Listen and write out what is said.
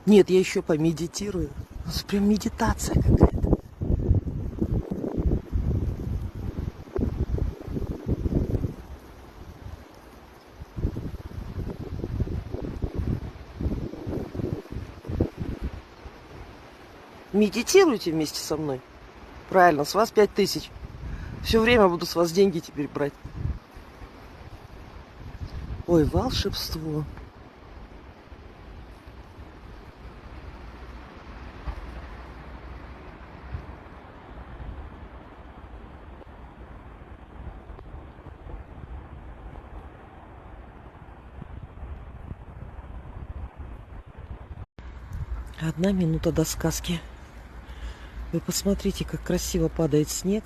Нет, я еще помедитирую. У нас прям медитация какая-то. Медитируйте вместе со мной. Правильно, с вас 5000. Все время буду с вас деньги теперь брать. Ой, волшебство. Одна минута до сказки. Вы посмотрите, как красиво падает снег.